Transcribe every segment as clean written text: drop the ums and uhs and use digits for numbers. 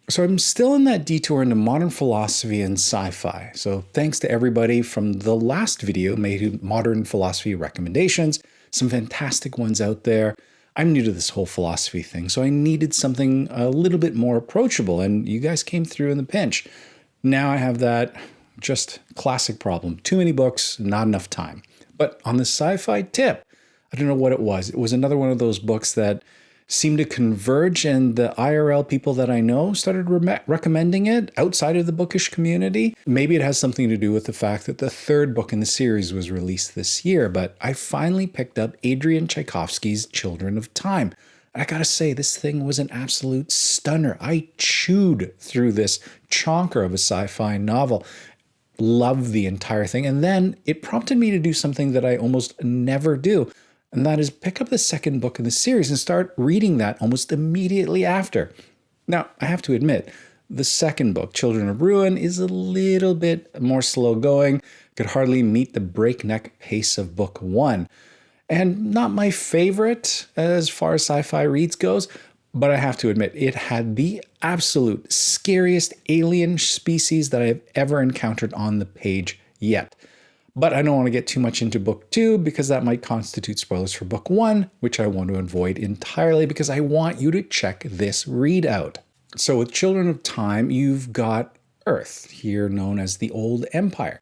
So I'm still in that detour into modern philosophy and sci-fi. So thanks to everybody from the last video made modern philosophy recommendations, some fantastic ones out there. I'm new to this whole philosophy thing, so I needed something a little bit more approachable, and you guys came through in the pinch. Now I have that just classic problem. Too many books, not enough time. But on the sci-fi tip, I don't know what it was. It was another one of those books that seemed to converge, and the IRL people that I know started recommending it outside of the bookish community. Maybe it has something to do with the fact that the third book in the series was released this year, but I finally picked up Adrian Tchaikovsky's Children of Time. And I gotta say, this thing was an absolute stunner. I chewed through this chonker of a sci-fi novel. Loved the entire thing. And then it prompted me to do something that I almost never do. And that is pick up the second book in the series and start reading that almost immediately after. Now, I have to admit, the second book, Children of Ruin, is a little bit more slow going, could hardly meet the breakneck pace of book one. And not my favorite as far as sci-fi reads goes, but I have to admit, it had the absolute scariest alien species that I have ever encountered on the page yet. But I don't want to get too much into book two because that might constitute spoilers for book one, which I want to avoid entirely because I want you to check this read out. So with Children of Time, you've got Earth, here known as the Old Empire.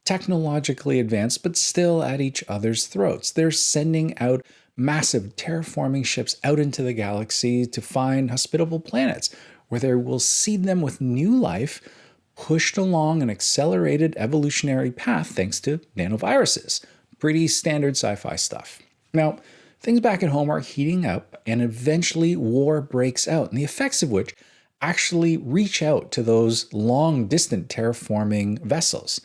Technologically advanced, but still at each other's throats. They're sending out massive terraforming ships out into the galaxy to find hospitable planets where they will seed them with new life, pushed along an accelerated evolutionary path thanks to nanoviruses. Pretty standard sci-fi stuff. Now, things back at home are heating up and eventually war breaks out, and the effects of which actually reach out to those long-distant terraforming vessels.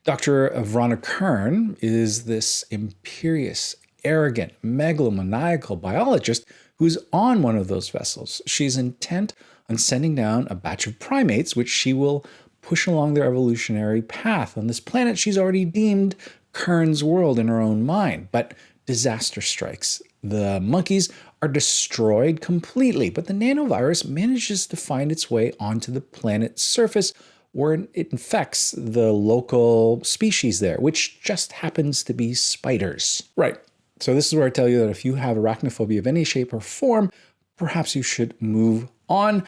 Dr. Vrana Kern is this imperious, arrogant, megalomaniacal biologist who's on one of those vessels. She's intent on sending down a batch of primates, which she will push along their evolutionary path on this planet she's already deemed Kern's world in her own mind. But disaster strikes. The monkeys are destroyed completely, but the nanovirus manages to find its way onto the planet's surface where it infects the local species there, which just happens to be spiders. Right. So this is where I tell you that if you have arachnophobia of any shape or form, perhaps you should move on,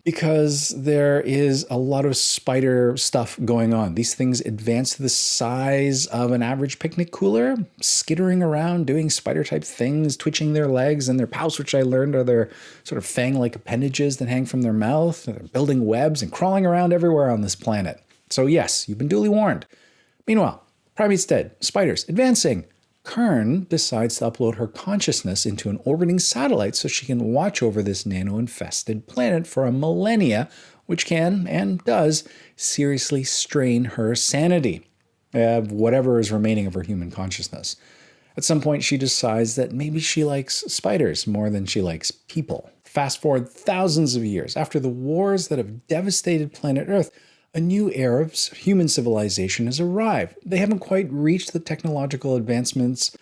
because there is a lot of spider stuff going on. These things advance to the size of an average picnic cooler, skittering around, doing spider-type things, twitching their legs and their palps, which I learned are their sort of fang-like appendages that hang from their mouth. They're building webs and crawling around everywhere on this planet. So yes, you've been duly warned. Meanwhile, primates dead, spiders advancing. Kern decides to upload her consciousness into an orbiting satellite so she can watch over this nano-infested planet for a millennia, which can, and does, seriously strain her sanity, whatever is remaining of her human consciousness. At some point, she decides that maybe she likes spiders more than she likes people. Fast forward thousands of years, after the wars that have devastated planet Earth, a new era of human civilization has arrived. They haven't quite reached the technological advancements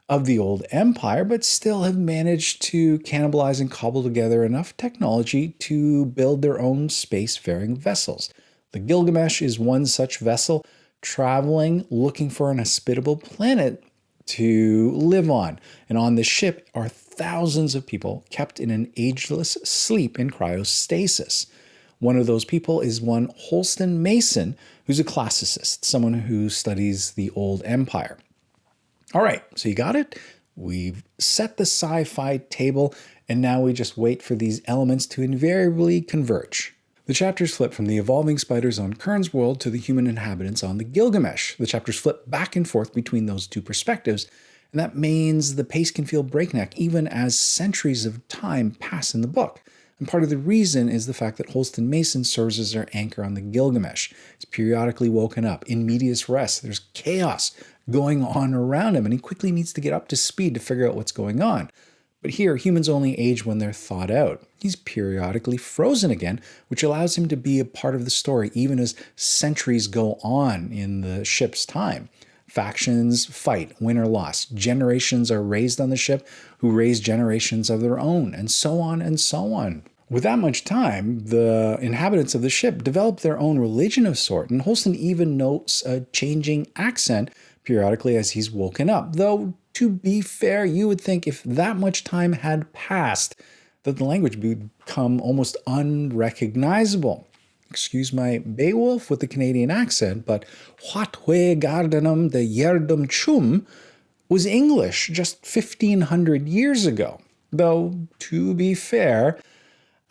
of the old empire, but still have managed to cannibalize and cobble together enough technology to build their own spacefaring vessels. The Gilgamesh is one such vessel, traveling, looking for an hospitable planet to live on. And on this ship are thousands of people kept in an ageless sleep in cryostasis. One of those people is one Holston Mason, who's a classicist, someone who studies the old empire. All right, so you got it? We've set the sci-fi table, and now we just wait for these elements to invariably converge. The chapters flip from the evolving spiders on Kern's world to the human inhabitants on the Gilgamesh. The chapters flip back and forth between those two perspectives, and that means the pace can feel breakneck even as centuries of time pass in the book. And part of the reason is the fact that Holston Mason serves as our anchor on the Gilgamesh. He's periodically woken up in medias res. There's chaos going on around him, and he quickly needs to get up to speed to figure out what's going on. But here, humans only age when they're thawed out. He's periodically frozen again, which allows him to be a part of the story even as centuries go on in the ship's time. Factions fight, win or loss. Generations are raised on the ship who raise generations of their own, and so on and so on. With that much time, the inhabitants of the ship developed their own religion of sort, and Holston even notes a changing accent periodically as he's woken up. Though, to be fair, you would think if that much time had passed, that the language would become almost unrecognizable. Excuse my Beowulf with the Canadian accent, but Whatwe Gardenum de Yerdum Chum was English just 1,500 years ago. Though, to be fair,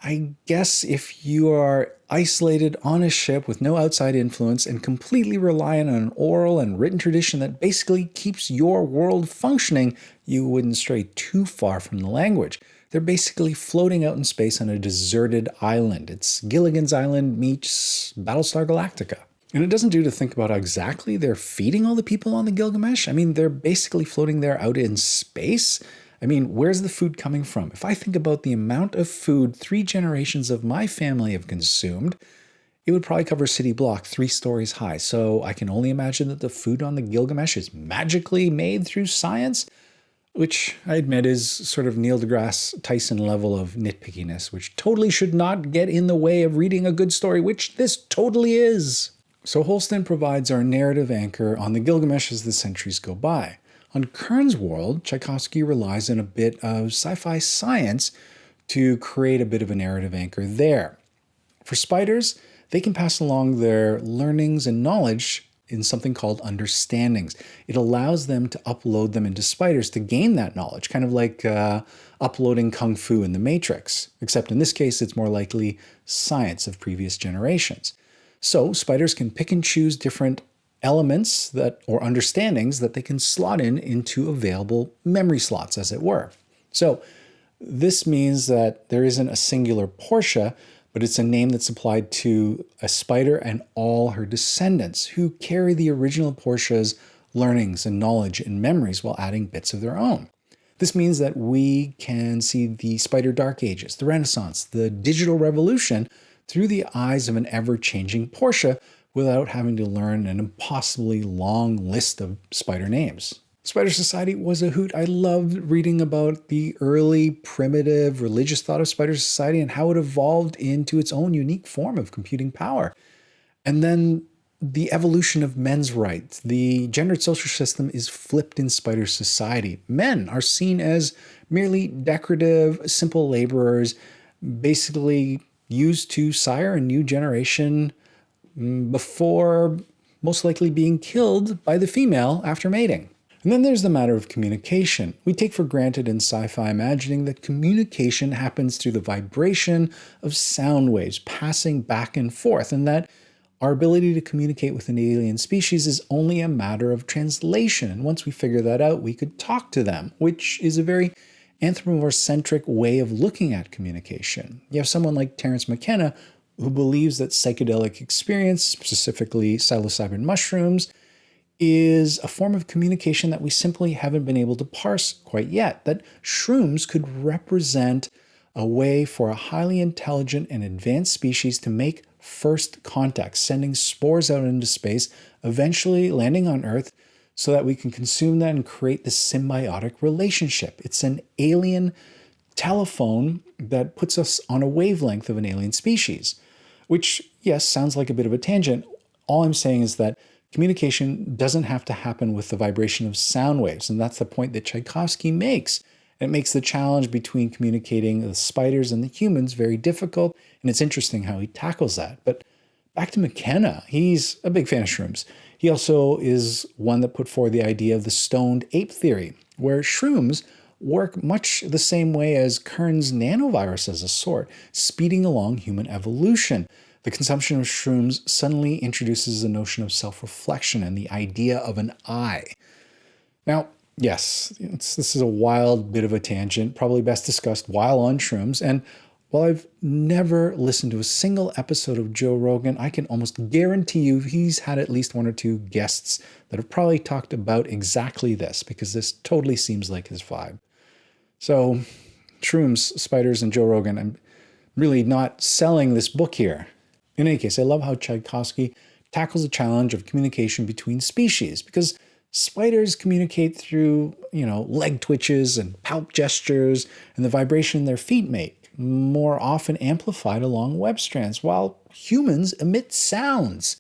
I guess if you are isolated on a ship with no outside influence and completely reliant on an oral and written tradition that basically keeps your world functioning, you wouldn't stray too far from the language. They're basically floating out in space on a deserted island. It's Gilligan's Island meets Battlestar Galactica. And it doesn't do to think about how exactly they're feeding all the people on the Gilgamesh. I mean, they're basically floating there out in space. I mean, where's the food coming from? If I think about the amount of food 3 generations of my family have consumed, it would probably cover a city block 3 stories high. So I can only imagine that the food on the Gilgamesh is magically made through science, which I admit is sort of Neil deGrasse Tyson level of nitpickiness, which totally should not get in the way of reading a good story, which this totally is. So Holston provides our narrative anchor on the Gilgamesh as the centuries go by. On Kern's world, Tchaikovsky relies on a bit of sci-fi science to create a bit of a narrative anchor there. For spiders, they can pass along their learnings and knowledge in something called understandings. It allows them to upload them into spiders to gain that knowledge, kind of like uploading kung fu in the Matrix, except in this case, it's more likely science of previous generations. So spiders can pick and choose different elements or understandings that they can slot into available memory slots, as it were. So this means that there isn't a singular Portia, but it's a name that's applied to a spider and all her descendants who carry the original Portia's learnings and knowledge and memories while adding bits of their own. This means that we can see the spider dark ages, the Renaissance, the digital revolution through the eyes of an ever-changing Portia, without having to learn an impossibly long list of spider names. Spider Society was a hoot. I loved reading about the early, primitive, religious thought of Spider Society and how it evolved into its own unique form of computing power. And then the evolution of men's rights. The gendered social system is flipped in Spider Society. Men are seen as merely decorative, simple laborers, basically used to sire a new generation before most likely being killed by the female after mating. And then there's the matter of communication. We take for granted in sci-fi imagining that communication happens through the vibration of sound waves passing back and forth, and that our ability to communicate with an alien species is only a matter of translation. And once we figure that out, we could talk to them, which is a very anthropomorphic way of looking at communication. You have someone like Terence McKenna, who believes that psychedelic experience, specifically psilocybin mushrooms, is a form of communication that we simply haven't been able to parse quite yet. That shrooms could represent a way for a highly intelligent and advanced species to make first contact, sending spores out into space, eventually landing on Earth so that we can consume that and create this symbiotic relationship. It's an alien telephone that puts us on a wavelength of an alien species. Which, yes, sounds like a bit of a tangent. All I'm saying is that communication doesn't have to happen with the vibration of sound waves, and that's the point that Tchaikovsky makes. It makes the challenge between communicating the spiders and the humans very difficult, and it's interesting how he tackles that. But back to McKenna, he's a big fan of shrooms. He also is one that put forward the idea of the stoned ape theory, where shrooms work much the same way as Kern's nanovirus as a sort, speeding along human evolution. The consumption of shrooms suddenly introduces the notion of self-reflection and the idea of an I. Now, yes, this is a wild bit of a tangent, probably best discussed while on shrooms. And while I've never listened to a single episode of Joe Rogan, I can almost guarantee you he's had at least 1 or 2 guests that have probably talked about exactly this, because this totally seems like his vibe. So, shrooms, spiders, and Joe Rogan, I'm really not selling this book here. In any case, I love how Tchaikovsky tackles the challenge of communication between species, because spiders communicate through, leg twitches and palp gestures and the vibration their feet make. more often amplified along web strands, while humans emit sounds.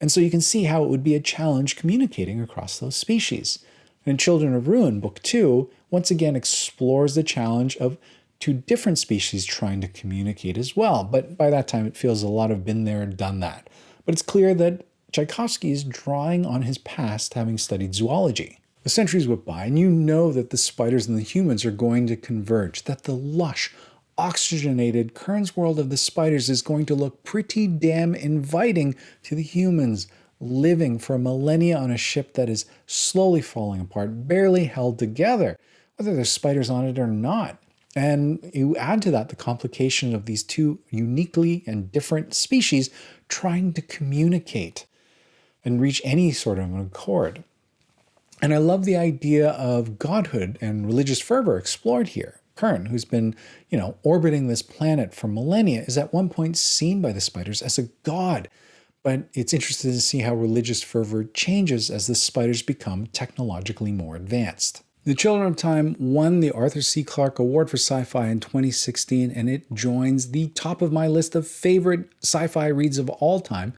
And so you can see how it would be a challenge communicating across those species. And in Children of Ruin, Book 2, once again explores the challenge of two different species trying to communicate as well. But by that time, it feels a lot have been there and done that. But it's clear that Tchaikovsky is drawing on his past, having studied zoology. The centuries went by, and you know that the spiders and the humans are going to converge, that the lush, oxygenated Kern's world of the spiders is going to look pretty damn inviting to the humans living for millennia on a ship that is slowly falling apart, barely held together, whether there's spiders on it or not. And you add to that the complication of these two uniquely and different species trying to communicate and reach any sort of an accord. And I love the idea of godhood and religious fervor explored here. Kern, who's been, orbiting this planet for millennia, is at one point seen by the spiders as a god. But it's interesting to see how religious fervor changes as the spiders become technologically more advanced. The Children of Time won the Arthur C. Clarke Award for Sci-Fi in 2016, and it joins the top of my list of favorite sci-fi reads of all time.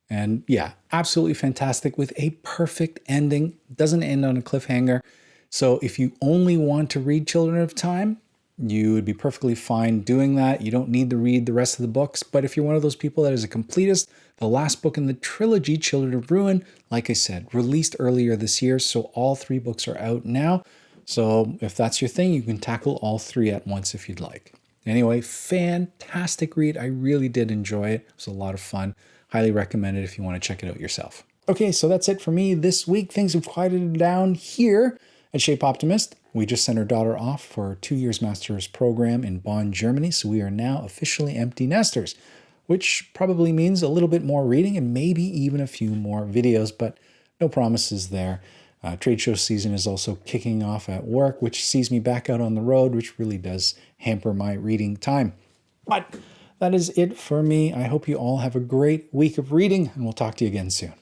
And yeah, absolutely fantastic with a perfect ending. Doesn't end on a cliffhanger. So if you only want to read Children of Time, you would be perfectly fine doing that. You don't need to read the rest of the books. But if you're one of those people that is a completist, the last book in the trilogy, Children of Ruin, like I said, released earlier this year. So all 3 books are out now. So if that's your thing, you can tackle all 3 at once if you'd like. Anyway, fantastic read. I really did enjoy it. It was a lot of fun. Highly recommend it if you want to check it out yourself. Okay, so that's it for me this week. Things have quieted down here at Shape Optimist. We just sent our daughter off for a 2 years master's program in Bonn, Germany, so we are now officially empty nesters, which probably means a little bit more reading and maybe even a few more videos, but no promises there. Trade show season is also kicking off at work, which sees me back out on the road, which really does hamper my reading time. But that is it for me. I hope you all have a great week of reading, and we'll talk to you again soon.